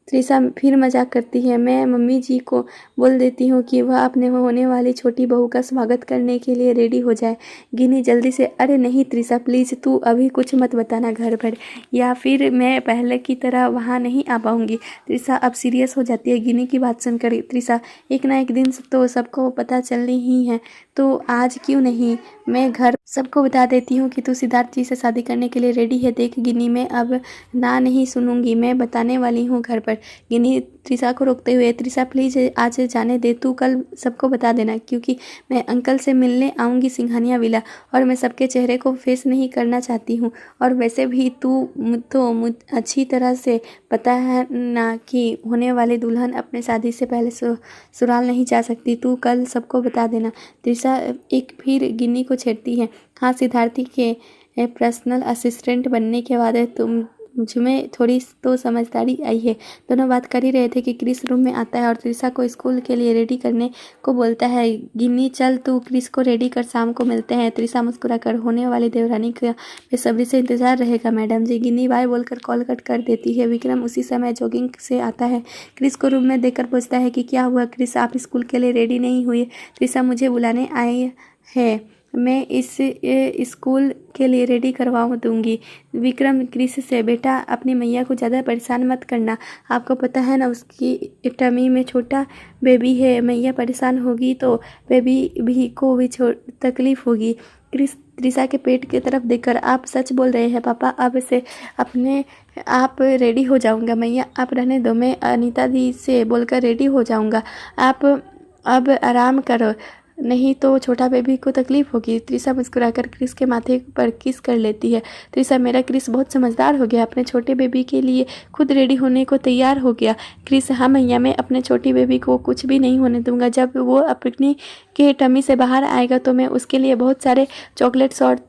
त्रिशा फिर मजाक करती है, मैं मम्मी जी को बोल देती हूँ कि वह अपने होने वाली छोटी बहू का स्वागत करने के लिए रेडी हो जाए। गिनी जल्दी से, अरे नहीं त्रिशा प्लीज़, तू अभी कुछ मत बताना घर पर, या फिर मैं पहले की तरह वहाँ नहीं आ पाऊँगी। त्रिशा अब सीरियस हो जाती है गिनी की बात सुनकर। त्रिशा, एक ना एक दिन तो सबको पता चलनी ही है, तो आज क्यों नहीं मैं घर सबको बता देती हूँ कि तू सिद्धार्थ जी से शादी करने के लिए रेडी है। देख गिनी, मैं अब ना नहीं सुनूंगी, मैं बताने वाली हूँ घर पर। गिनी त्रिशा को रोकते हुए, त्रिशा प्लीज़ आज जाने दे, तू कल सबको बता देना, क्योंकि मैं अंकल से मिलने आऊँगी सिंघानिया विला और मैं सबके चेहरे को फेस नहीं करना चाहती हूँ। और वैसे भी तू तो अच्छी तरह से पता है ना कि होने वाली दुल्हन अपने शादी से पहले ससुराल नहीं जा सकती, तू कल सबको बता देना। त्रिशा एक फिर गिन्नी को छेड़ती है, हाँ सिद्धार्थी के पर्सनल असिस्टेंट बनने के बाद मुझमें थोड़ी तो समझदारी आई है। दोनों बात कर ही रहे थे कि क्रिस रूम में आता है और त्रिशा को स्कूल के लिए रेडी करने को बोलता है। गिन्नी, चल तू क्रिस को रेडी कर, शाम को मिलते हैं। त्रिशा मुस्कुराकर, होने वाली देवरानी का बेसब्री से इंतजार रहेगा मैडम जी। गिन्नी बाय बोलकर कॉल कट कर देती है। विक्रम उसी समय जॉगिंग से आता है, क्रिस को रूम में देखकर पूछता है कि क्या हुआ क्रिस, आप स्कूल के लिए रेडी नहीं हुए? त्रिशा, मुझे बुलाने आए हैं, मैं इस स्कूल के लिए रेडी करवा दूंगी। विक्रम क्रिस से, बेटा अपनी मैया को ज़्यादा परेशान मत करना, आपको पता है ना उसकी टमी में छोटा बेबी है, मैया परेशान होगी तो बेबी भी को भी तकलीफ़ होगी। क्रिस त्रिशा के पेट की तरफ देखकर, आप सच बोल रहे हैं पापा, अब से अपने आप रेडी हो जाऊंगा, मैया आप रहने दो, मैं अनीता दी से बोलकर रेडी हो जाऊंगा, आप अब आराम करो, नहीं तो छोटा बेबी को तकलीफ होगी। त्रिशा मुस्कुराकर क्रिस के माथे पर किस कर लेती है। त्रिशा, मेरा क्रिस बहुत समझदार हो गया, अपने छोटे बेबी के लिए खुद रेडी होने को तैयार हो गया। क्रिस, हाँ मैया, मैं अपने छोटी बेबी को कुछ भी नहीं होने दूंगा, जब वो अपनी के टमी से बाहर आएगा तो मैं उसके लिए बहुत सारे चॉकलेट्स और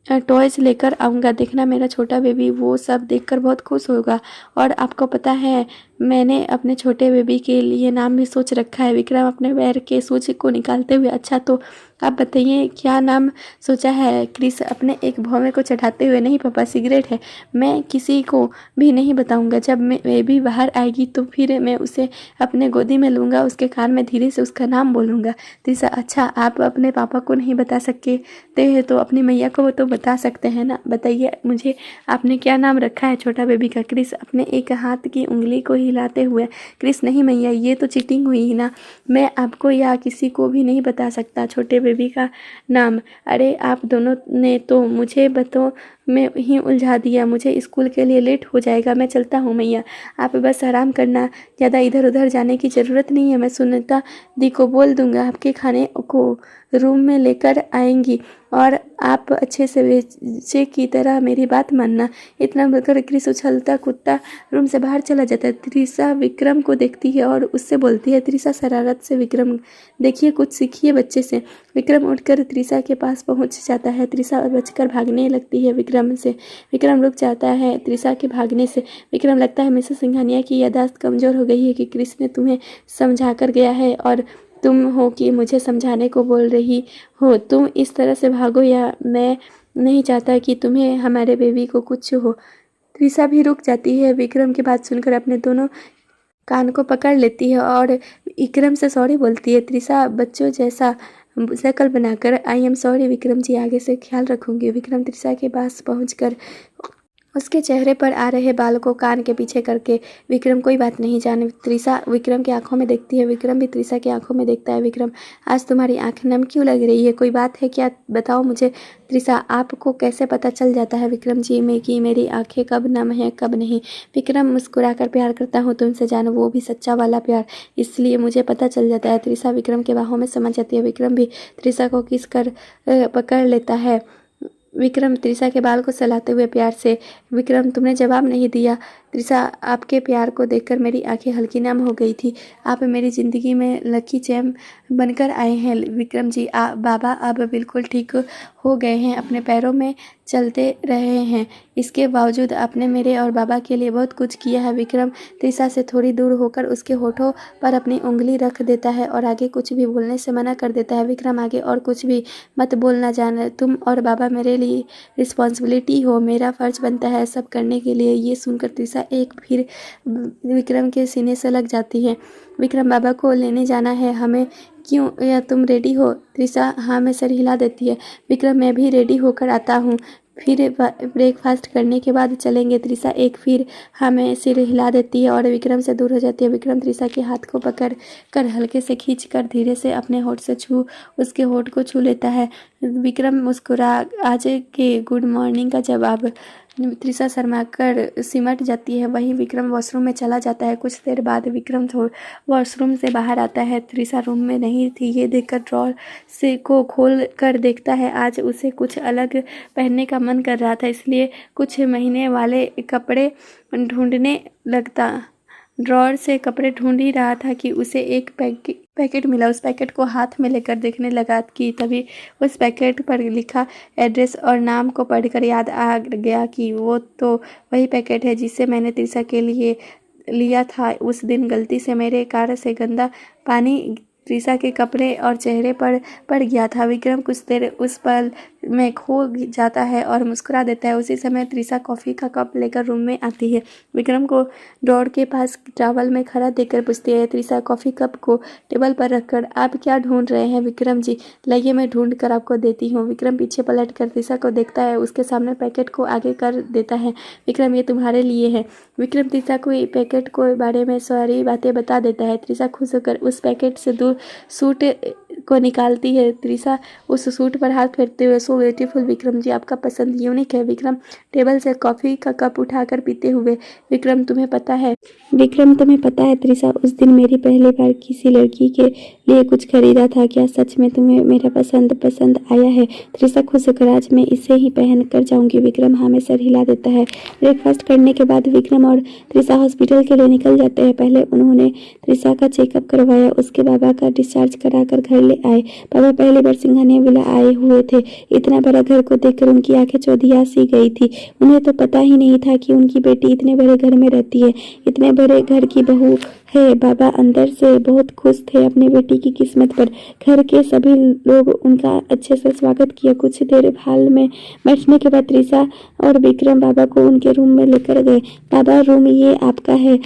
टॉयज़ लेकर आऊँगा, देखना मेरा छोटा बेबी वो सब देखकर बहुत खुश होगा। और आपको पता है मैंने अपने छोटे बेबी के लिए नाम भी सोच रखा है। विक्रम अपने पैर के शूज को निकालते हुए, अच्छा तो आप बताइए क्या नाम सोचा है? क्रिस अपने एक भौवें को चढ़ाते हुए, नहीं पापा सिगरेट है, मैं किसी को भी नहीं बताऊंगा। जब बेबी बाहर आएगी तो फिर मैं उसे अपने गोदी में लूँगा, उसके कान में धीरे से उसका नाम बोलूँगा। त्रिशा, अच्छा आप अपने पापा को नहीं बता सकते हैं तो अपनी मैया को तो बता सकते हैं ना, बताइए मुझे आपने क्या नाम रखा है छोटा बेबी का? क्रिस अपने एक हाथ की उंगली को हिलाते हुए, क्रिस नहीं मैया ये तो चीटिंग हुई ना, मैं आपको या किसी को भी नहीं बता सकता छोटे बेबी का नाम। अरे आप दोनों ने तो मुझे बातों में ही उलझा दिया, मुझे स्कूल के लिए लेट हो जाएगा, मैं चलता हूँ मैया, आप बस आराम करना, ज़्यादा इधर उधर जाने की ज़रूरत नहीं है। मैं सुनीता दी को बोल दूँगा आपके खाने को रूम में लेकर आएंगी और आप अच्छे से बच्चे की तरह मेरी बात मानना। इतना बोलकर क्रिस उछलता कूदता रूम से बाहर चला जाता है। त्रिशा विक्रम को देखती है और उससे बोलती है, त्रिशा शरारत से, विक्रम देखिए कुछ सीखिए बच्चे से। विक्रम उठकर त्रिशा के पास पहुंच जाता है। त्रिशा बचकर भागने लगती है विक्रम से। विक्रम रुक जाता है त्रिशा के भागने से। विक्रम, लगता है मिसेस सिंघानिया की याददाश्त कमज़ोर हो गई है कि क्रिस ने तुम्हें समझा कर गया है और तुम हो कि मुझे समझाने को बोल रही हो। तुम इस तरह से भागो या मैं नहीं चाहता कि तुम्हें हमारे बेबी को कुछ हो। त्रिशा भी रुक जाती है। विक्रम की बात सुनकर अपने दोनों कान को पकड़ लेती है और विक्रम से सॉरी बोलती है। त्रिशा बच्चों जैसा शक्ल बनाकर, I am sorry Vikram ji, आगे से ख्याल रखूंगी। विक्रम त्रिशा के पास पहुंचकर उसके चेहरे पर आ रहे बाल को कान के पीछे करके, विक्रम कोई बात नहीं जाने। त्रिशा विक्रम की आंखों में देखती है, विक्रम भी त्रिशा की आंखों में देखता है। विक्रम, आज तुम्हारी आंख नम क्यों लग रही है, कोई बात है क्या, बताओ मुझे। त्रिशा, आपको कैसे पता चल जाता है विक्रम जी में कि मेरी आंखें कब नम हैं कब नहीं? विक्रम मुस्कुराकर, प्यार करता हूँ तुमसे जानो, वो भी सच्चा वाला प्यार, इसलिए मुझे पता चल जाता है। त्रिशा विक्रम के बाहों में समा जाती है। विक्रम भी त्रिशा को किस कर पकड़ लेता है। विक्रम त्रिशा के बाल को सहलाते हुए प्यार से, विक्रम तुमने जवाब नहीं दिया। त्रिशा, आपके प्यार को देखकर मेरी आंखें हल्की नम हो गई थी। आप मेरी ज़िंदगी में लकी चैम बनकर आए हैं विक्रम जी। बाबा अब बिल्कुल ठीक हो गए हैं, अपने पैरों में चलते रहे हैं। इसके बावजूद आपने मेरे और बाबा के लिए बहुत कुछ किया है। विक्रम त्रिशा से थोड़ी दूर होकर उसके होठों पर अपनी उंगली रख देता है और आगे कुछ भी बोलने से मना कर देता है। विक्रम, आगे और कुछ भी मत बोलना जान, तुम और बाबा मेरे लिए रिस्पॉन्सिबिलिटी हो, मेरा फ़र्ज बनता है सब करने के लिए। ये सुनकर त्रिशा एक फिर विक्रम के सीने से लग जाती है। विक्रम, बाबा को लेने जाना है हमें, क्यों, या तुम रेडी हो? त्रिशा हाँ में सर हिला देती है। विक्रम, मैं भी रेडी होकर आता हूँ, फिर ब्रेकफास्ट करने के बाद चलेंगे। त्रिशा एक फिर हाँ में सिर हिला देती है और विक्रम से दूर हो जाती है। विक्रम त्रिशा के हाथ को पकड़ कर हल्के से खींच कर धीरे से अपने होठ से उसके होठ को छू लेता है। विक्रम मुस्कुरा आज के गुड मॉर्निंग का जवाब। त्रिशा शर्माकर सिमट जाती है। वहीं विक्रम वॉशरूम में चला जाता है। कुछ देर बाद विक्रम वॉशरूम से बाहर आता है। त्रिशा रूम में नहीं थी। ये देखकर ड्रॉर से को खोल कर देखता है। आज उसे कुछ अलग पहनने का मन कर रहा था, इसलिए कुछ महीने वाले कपड़े ढूंढने लगता। ड्रॉर से कपड़े ढूंढ ही रहा था कि उसे एक पैकेट मिला। उस पैकेट को हाथ में लेकर देखने लगा कि तभी उस पैकेट पर लिखा एड्रेस और नाम को पढ़कर याद आ गया कि वो तो वही पैकेट है जिसे मैंने त्रिशा के लिए लिया था। उस दिन गलती से मेरे कार से गंदा पानी त्रिशा के कपड़े और चेहरे पर पड़ गया था। विक्रम कुछ देर उस पल में खो जाता है और मुस्कुरा देता है। उसी समय त्रिशा कॉफ़ी का कप लेकर रूम में आती है। विक्रम को डोर के पास टॉवल में खड़ा देखकर पूछती है। त्रिशा कॉफ़ी कप को टेबल पर रखकर, आप क्या ढूंढ रहे हैं विक्रम जी? लाइए मैं ढूंढ कर आपको देती हूँ। विक्रम पीछे पलट कर त्रिशा को देखता है, उसके सामने पैकेट को आगे कर देता है। विक्रम, ये तुम्हारे लिए है। विक्रम त्रिशा को पैकेट को बारे में सारी बातें बता देता है। त्रिशा खुश होकर उस पैकेट से दूर सूट को निकालती है। त्रिशा उस सूट पर हाथ फेरते हुए, सो ब्यूटीफुल विक्रम जी, आपका पसंद यूनिक है। विक्रम टेबल से कॉफ़ी का कप उठाकर पीते हुए, विक्रम तुम्हें पता है त्रिशा उस दिन मेरी पहली बार किसी लड़की के लिए कुछ खरीदा था, क्या सच में तुम्हें मेरा पसंद आया है? त्रिशा खुश होकर, आज मैं इसे ही पहन कर जाऊंगी। विक्रम हाँ में सर हिला देता है। ब्रेकफास्ट करने के बाद विक्रम और त्रिशा हॉस्पिटल के लिए निकल जाते हैं। पहले उन्होंने त्रिशा का चेकअप करवाया, उसके बाबा का डिस्चार्ज कराकर घर पहले आए। बाबा पहली बार सिंघानिया विला आए हुए थे। इतना बड़ा घर को देखकर उनकी आंखें चौधिया सी गई थी। उन्हें तो पता ही नहीं था कि उनकी बेटी इतने बड़े घर में रहती है, इतने बड़े घर की बहू है। बाबा अंदर से बहुत खुश थे अपनी बेटी की किस्मत पर। घर के सभी लोग उनका अच्छे से स्वागत किया। कुछ देर हॉल में बैठने के बाद त्रिशा और विक्रम बाबा को उनके रूम में लेकर गए। बाबा, रूम ये आपका है।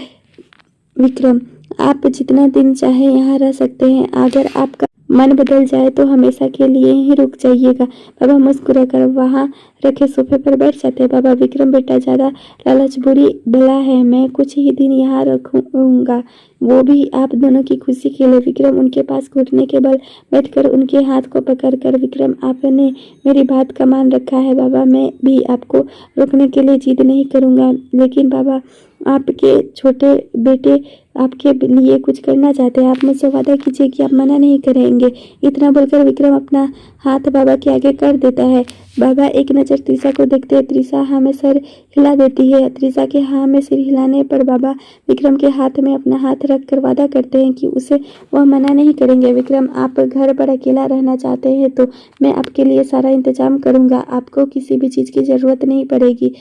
विक्रम, आप जितना दिन चाहे यहाँ रह सकते हैं। अगर आपका मन बदल जाए तो हमेशा के लिए ही रुक जाइएगा। बाबा मुस्कुरा कर वहाँ रखे सोफे पर बैठ जाते। बाबा, विक्रम बेटा, ज्यादा लालच बुरी बला है। मैं कुछ ही दिन यहाँ रखूंगा, वो भी आप दोनों की खुशी के लिए। विक्रम उनके पास घुटने के बल बैठकर उनके हाथ को पकड़कर, विक्रम आपने मेरी बात का मान रखा है। बाबा, मैं भी आपको रोकने के लिए जिद नहीं करूंगा, लेकिन बाबा, आपके छोटे बेटे आपके लिए कुछ करना चाहते हैं। आप मुझसे वादा कीजिए कि आप मना नहीं करेंगे। इतना बोलकर विक्रम अपना हाथ बाबा के आगे कर देता है। बाबा एक नज़र त्रिशा को देखते हैं। त्रिशा हाँ में सर हिला देती है। त्रिशा के हाँ में सिर हिलाने पर बाबा विक्रम के हाथ में अपना हाथ रख कर वादा करते हैं कि उसे वह मना नहीं करेंगे। विक्रम, आप घर पर अकेला रहना चाहते हैं तो मैं आपके लिए सारा इंतजाम करूँगा। आपको किसी भी चीज़ की ज़रूरत नहीं पड़ेगी।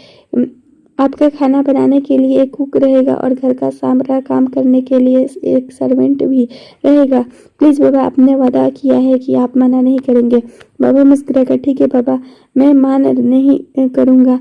आपका खाना बनाने के लिए एक कुक रहेगा और घर का सारा काम करने के लिए एक सर्वेंट भी रहेगा। प्लीज़ बाबा, आपने वादा किया है कि आप मना नहीं करेंगे। बाबा मुस्कुराकर, ठीक है बाबा, मैं मान नहीं करूँगा।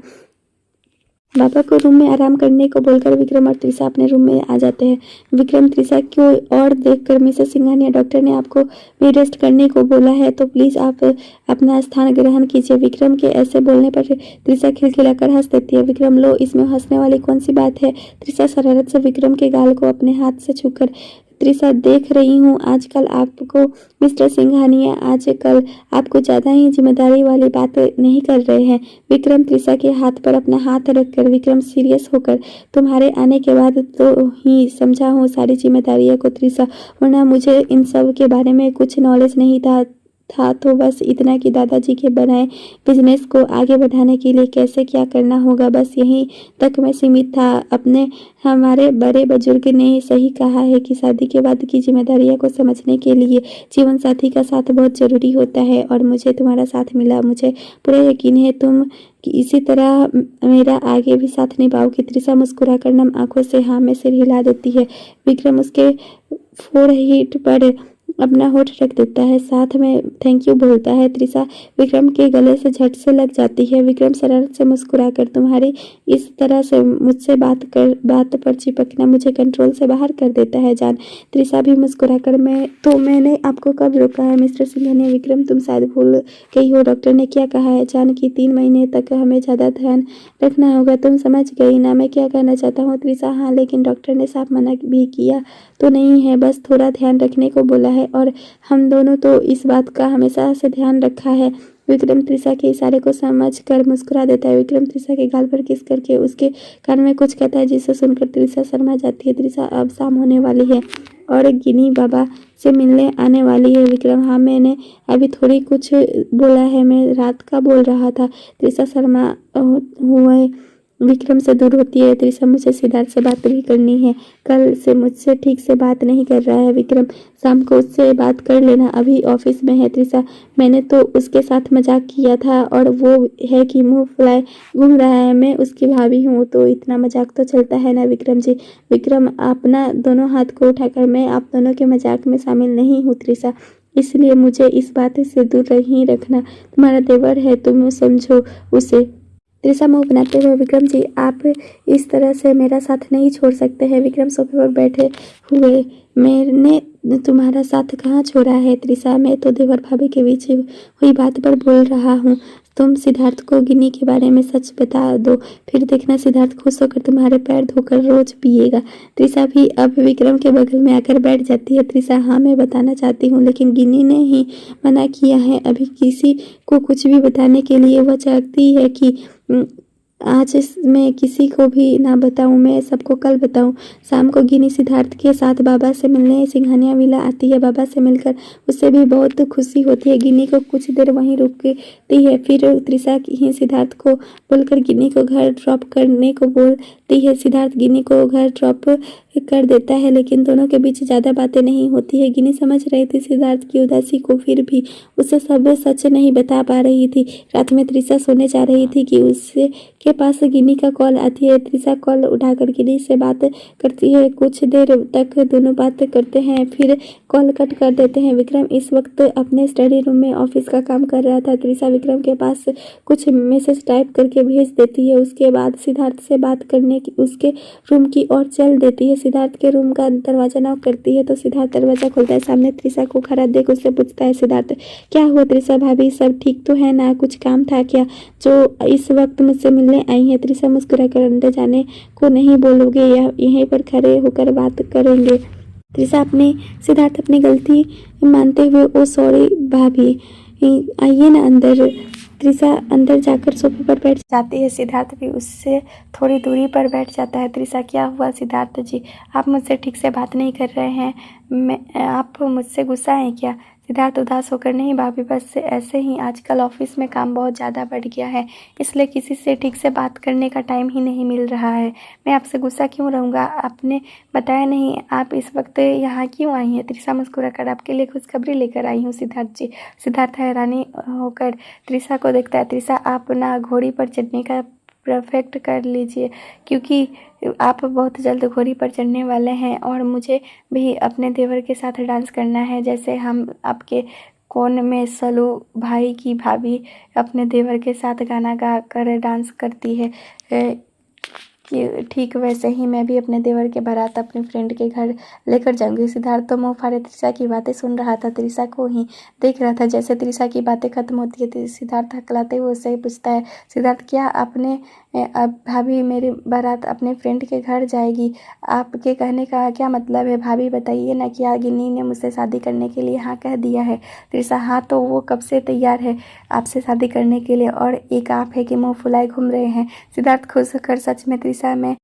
बाबा को रूम में आराम करने को बोलकर विक्रम और त्रिशा अपने रूम में आ जाते हैं। विक्रम त्रिशा को और देखकर, मिसेस सिंघानिया, डॉक्टर ने आपको भी रेस्ट करने को बोला है, तो प्लीज़ आप अपना स्थान ग्रहण कीजिए। विक्रम के ऐसे बोलने पर त्रिशा खिलखिलाकर हंस देती है। विक्रम, लो, इसमें हंसने वाली कौन सी बात है? त्रिशा शरारत से विक्रम के गाल को अपने हाथ से छूकर, त्रिशा देख रही हूँ आजकल आपको मिस्टर सिंघानिया आजकल आपको ज़्यादा ही जिम्मेदारी वाली बात नहीं कर रहे हैं। विक्रम त्रिशा के हाथ पर अपना हाथ रखकर, विक्रम सीरियस होकर, तुम्हारे आने के बाद तो ही समझा हूँ सारी जिम्मेदारियों को त्रिशा, वरना मुझे इन सब के बारे में कुछ नॉलेज नहीं था तो बस इतना कि दादाजी के बनाए बिजनेस को आगे बढ़ाने के लिए कैसे क्या करना होगा, बस यहीं तक मैं सीमित था। अपने हमारे बड़े बुजुर्ग ने सही कहा है कि शादी के बाद की जिम्मेदारियों को समझने के लिए जीवन साथी का साथ बहुत ज़रूरी होता है, और मुझे तुम्हारा साथ मिला। मुझे पूरा यकीन है तुम कि इसी तरह मेरा आगे भी साथ निभाओगी। त्रिशा मुस्कुरा कर नम आंखों से हाँ में सिर हिला देती है। विक्रम उसके फोरहेड पर अपना होठ रख देता है, साथ में थैंक यू बोलता है। त्रिशा विक्रम के गले से झट से लग जाती है। विक्रम शरारत से मुस्कुराकर, तुम्हारी इस तरह से मुझसे बात पर चिपकना मुझे कंट्रोल से बाहर कर देता है जान। त्रिशा भी मुस्कुराकर, मैंने आपको कब रोका है मिस्टर सिंघानिया? विक्रम, तुम शायद भूल गई हो, डॉक्टर ने क्या कहा है जान कि 3 महीने तक हमें ज़्यादा ध्यान रखना होगा। तुम समझ गई ना मैं क्या कहना चाहता हूँ? त्रिशा, हाँ, लेकिन डॉक्टर ने साफ मना भी किया तो नहीं है, बस थोड़ा ध्यान रखने को बोला है, और हम दोनों तो इस बात का हमेशा से ध्यान रखा है। विक्रम त्रिशा के इशारे को समझकर मुस्कुरा देता है। विक्रम त्रिशा के गाल पर किस करके उसके कान में कुछ कहता है, जिसे सुनकर त्रिशा शर्मा जाती है। त्रिशा, अब शाम होने वाली है और गिनी बाबा से मिलने आने वाली है। विक्रम, हाँ, मैंने अभी थोड़ी कुछ बोला है, मैं रात का बोल रहा था। त्रिशा शर्मा हुए विक्रम से दूर होती है। त्रिशा, मुझे सिद्धार्थ से बात भी करनी है, कल से मुझसे ठीक से बात नहीं कर रहा है। विक्रम, शाम को उससे बात कर लेना, अभी ऑफिस में है। त्रिशा, मैंने तो उसके साथ मजाक किया था, और वो है कि मुंह फुलाए घूम रहा है, मैं उसकी भाभी हूँ तो इतना मजाक तो चलता है ना विक्रम जी। विक्रम अपना दोनों हाथ को उठाकर, मैं आप दोनों के मजाक में शामिल नहीं हूँ त्रिशा, इसलिए मुझे इस बात से दूर ही रखना। तुम्हारा देवर है, तुम समझो उसे। त्रिशा मुंह बनाते हुए, विक्रम जी, आप इस तरह से मेरा साथ नहीं छोड़ सकते हैं। विक्रम सोफे पर बैठे हुए, मैंने तुम्हारा साथ कहाँ छोड़ा है त्रिशा? मैं तो देवर भाभी के बीच हुई बात पर बोल रहा हूँ। तुम सिद्धार्थ को गिनी के बारे में सच बता दो, फिर देखना सिद्धार्थ खुश होकर तुम्हारे पैर धोकर रोज पिएगा। त्रिशा भी अब विक्रम के बगल में आकर बैठ जाती है। त्रिशा, हाँ, मैं बताना चाहती हूँ, लेकिन गिनी ने ही मना किया है अभी किसी को कुछ भी बताने के लिए। वह चाहती है कि आज मैं किसी को भी ना बताऊं, मैं सबको कल बताऊं। शाम को गिनी सिद्धार्थ के साथ बाबा से मिलने सिंघानिया विला आती है। बाबा से मिलकर उससे भी बहुत खुशी होती है। गिनी को कुछ देर वहीं रुकती है, फिर त्रिशा ही सिद्धार्थ को बोलकर गिनी को घर ड्रॉप करने को बोलती है। सिद्धार्थ गिनी को घर ड्रॉप कर देता है, लेकिन दोनों के बीच ज़्यादा बातें नहीं होती है। गिनी समझ रही थी सिद्धार्थ की उदासी को, फिर भी उसे सब सच नहीं बता पा रही थी। रात में त्रिशा सोने जा रही थी कि उसके के पास गिनी का कॉल आती है। त्रिशा कॉल उठाकर गिनी से बात करती है। कुछ देर तक दोनों बात करते हैं, फिर कॉल कट कर देते हैं। विक्रम इस वक्त अपने स्टडी रूम में ऑफिस का काम कर रहा था। त्रिशा विक्रम के पास कुछ मैसेज टाइप करके भेज देती है। उसके बाद सिद्धार्थ से बात करने की उसके रूम की ओर चल देती है। सिद्धार्थ के रूम का दरवाजा नॉक करती है तो सिद्धार्थ दरवाजा खोलता है। सामने त्रिशा को खड़ा देख उससे पूछता है सिद्धार्थ, क्या हुआ त्रिशा भाभी, सब ठीक तो है ना? कुछ काम था क्या जो इस वक्त मुझसे मिलने आई है? त्रिशा मुस्कुरा कर, अंदर जाने को नहीं बोलोगे या यहीं पर खड़े होकर बात करेंगे? त्रिशा सिद्धार्थ अपनी गलती मानते हुए, ओ सॉरी भाभी, आइए ना अंदर। त्रिशा अंदर जाकर सोफे पर बैठ जाती है। सिद्धार्थ भी उससे थोड़ी दूरी पर बैठ जाता है। त्रिशा, क्या हुआ सिद्धार्थ जी, आप मुझसे ठीक से बात नहीं कर रहे हैं, आप मुझसे गुस्सा हैं क्या? सिद्धार्थ उदास होकर, नहीं भाभी, बस ऐसे ही, आजकल ऑफिस में काम बहुत ज़्यादा बढ़ गया है, इसलिए किसी से ठीक से बात करने का टाइम ही नहीं मिल रहा है। मैं आपसे गुस्सा क्यों रहूँगा? आपने बताया नहीं आप इस वक्त यहाँ क्यों आई हैं? त्रिशा मुस्कुरा कर, आपके लिए खुशखबरी लेकर आई हूँ सिद्धार्थ जी। सिद्धार्थ हैरानी होकर त्रिशा को देखता है। त्रिशा, आप ना घोड़ी पर चढ़ने का परफेक्ट कर लीजिए, क्योंकि आप बहुत जल्द घोड़ी पर चढ़ने वाले हैं और मुझे भी अपने देवर के साथ डांस करना है, जैसे हम आपके कोन में सलू भाई की भाभी अपने देवर के साथ गाना गा कर डांस करती है, कि ठीक वैसे ही मैं भी अपने देवर के बारात अपने फ्रेंड के घर लेकर जाऊंगी। सिद्धार्थ तो मुँह फाड़े त्रिशा की बातें सुन रहा था, त्रिशा को ही देख रहा था। जैसे त्रिशा की बातें खत्म होती है तो सिद्धार्थ हकलाते हुए उससे पूछता है, सिद्धार्थ, क्या आपने अब भाभी मेरी बारात अपने फ्रेंड के घर जाएगी? आपके कहने का क्या मतलब है भाभी, बताइए ना, क्या गिन्नी ने मुझसे शादी करने के लिए हाँ कह दिया है? त्रिशा, हाँ तो वो कब से तैयार है आपसे शादी करने के लिए, और एक आप है कि मुँह फुलाए घूम रहे हैं? सिद्धार्थ खुश होकर सच में त्रिशा में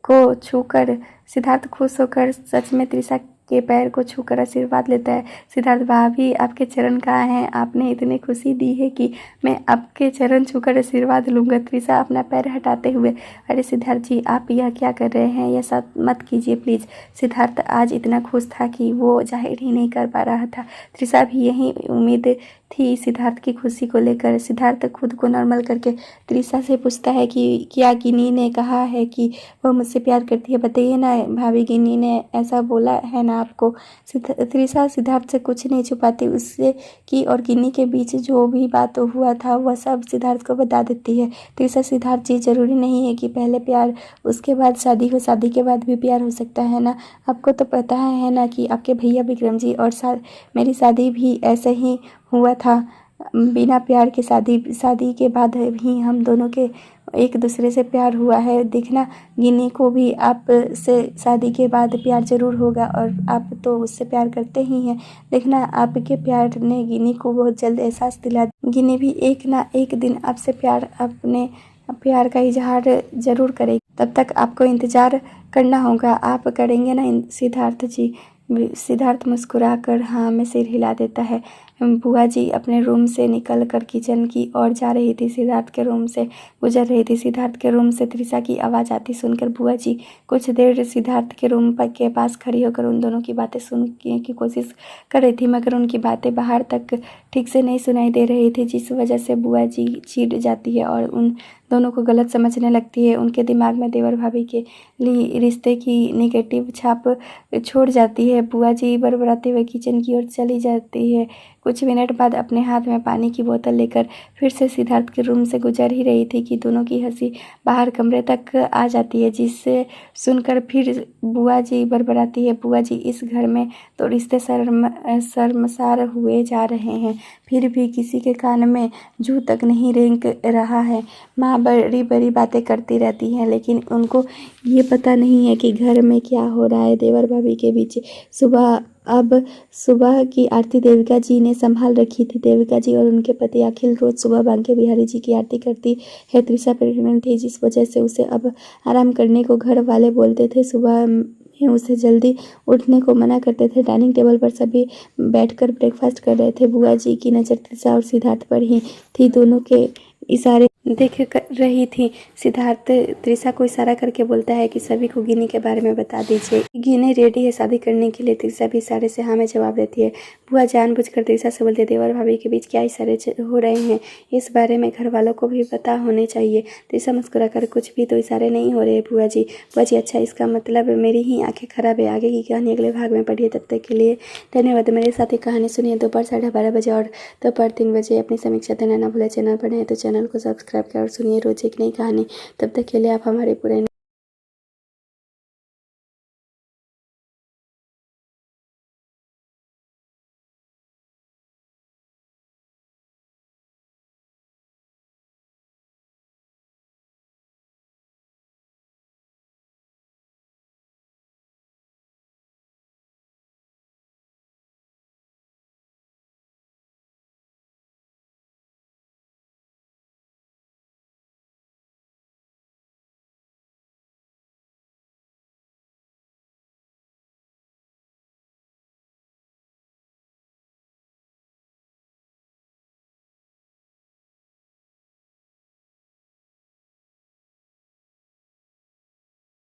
को छूकर सिद्धार्थ खुश होकर सच में त्रिशा के पैर को छूकर आशीर्वाद लेता है। सिद्धार्थ, भाभी आपके चरण कहाँ हैं? आपने इतनी खुशी दी है कि मैं आपके चरण छूकर आशीर्वाद लूँगा। त्रिशा अपना पैर हटाते हुए, अरे सिद्धार्थ जी, आप यह क्या कर रहे हैं? यह सब मत कीजिए प्लीज़। सिद्धार्थ आज इतना खुश था कि वो जाहिर ही नहीं कर पा रहा था। त्रिशा भी यही उम्मीद थी सिद्धार्थ की खुशी को लेकर। सिद्धार्थ खुद को नॉर्मल करके त्रिशा से पूछता है कि क्या गिनी ने कहा है कि वह मुझसे प्यार करती है? बताइए ना भाभी, गिनी ने ऐसा बोला है ना आपको? त्रिशा सिद्धार्थ से कुछ नहीं छुपाती, उससे की और गिनी के बीच जो भी बात हुआ था वह सब सिद्धार्थ को बता देती है। त्रिशा, सिद्धार्थ जी, जरूरी नहीं है कि पहले प्यार उसके बाद शादी हो, शादी के बाद भी प्यार हो सकता है ना। आपको तो पता है ना कि आपके भैया विक्रम जी और मेरी शादी भी ऐसे ही हुआ था, बिना प्यार के। शादी के बाद भी हम दोनों के एक दूसरे से प्यार हुआ है। देखना, गिनी को भी आप से शादी के बाद प्यार जरूर होगा, और आप तो उससे प्यार करते ही हैं। देखना, आपके प्यार ने गिनी को बहुत जल्द एहसास दिला। गिनी भी एक ना एक दिन आपसे अपने प्यार का इजहार जरूर करेगी। तब तक आपको इंतज़ार करना होगा। आप करेंगे ना सिद्धार्थ जी? सिद्धार्थ मुस्कुराकर हाँ में सिर हिला देता है। बुआ जी अपने रूम से निकल कर किचन की ओर जा रही थी। सिद्धार्थ के रूम से गुजर रही थी। सिद्धार्थ के रूम से त्रिशा की आवाज़ आती सुनकर बुआ जी कुछ देर सिद्धार्थ के रूम के पास खड़ी होकर उन दोनों की बातें सुनने की कोशिश कर रही थी, मगर उनकी बातें बाहर तक ठीक से नहीं सुनाई दे रही थी, जिस वजह से बुआ जी चिढ़ जाती है और उन दोनों को गलत समझने लगती है। उनके दिमाग में देवर भाभी के लिए रिश्ते की नेगेटिव छाप छोड़ जाती है। बुआ जी बड़बड़ाते हुए किचन की ओर चली जाती है। कुछ मिनट बाद अपने हाथ में पानी की बोतल लेकर फिर से सिद्धार्थ के रूम से गुजर ही रही थी कि दोनों की हंसी बाहर कमरे तक आ जाती है, जिससे सुनकर फिर बुआ जी बड़बड़ाती है, बुआ जी, इस घर में तो रिश्ते शर्मसार हुए जा रहे हैं, फिर भी किसी के कान में जू तक नहीं रेंग रहा है। माँ बड़ी बड़ी बातें करती रहती हैं, लेकिन उनको ये पता नहीं है कि घर में क्या हो रहा है। देवर भाभी के बीच सुबह की आरती देविका जी ने संभाल रखी थी। देविका जी और उनके पति अखिल रोज सुबह बांके बिहारी जी की आरती करती है। त्रिशा प्रेग्नेंट थी, जिस वजह से उसे अब आराम करने को घर वाले बोलते थे। सुबह में उसे जल्दी उठने को मना करते थे। डाइनिंग टेबल पर सभी बैठकर ब्रेकफास्ट कर रहे थे। बुआ जी की नज़र त्रिशा और सिद्धार्थ पर ही थी। दोनों के इशारे रही थी। सिद्धार्थ त्रिशा को इशारा करके बोलता है कि सभी को गिनी के बारे में बता दीजिए। गिनी रेडी है शादी करने के लिए। त्रिशा भी इशारे से हाँ में जवाब देती है। बुआ जानबूझकर त्रिशा से बोलते देवर भाभी के बीच क्या इशारे हो रहे हैं, इस बारे में घर वालों को भी पता होने चाहिए। त्रिशा मुस्कुरा कर कुछ भी तो इशारे नहीं हो रहे बुआ जी। बुआ जी अच्छा, इसका मतलब मेरी ही आंखें खराब है। आगे की कहानी अगले भाग में पढ़िए। तब तक के लिए धन्यवाद। मेरे साथ ही कहानी सुनिए दोपहर 12:30 बजे और दोपहर 3 बजे। अपनी समीक्षा देना ना भूलें। चैनल पर नए तो चैनल को सब्सक्राइब करें और सुनिए रोज एक नई कहानी। तब तक के लिए आप हमारे पूरे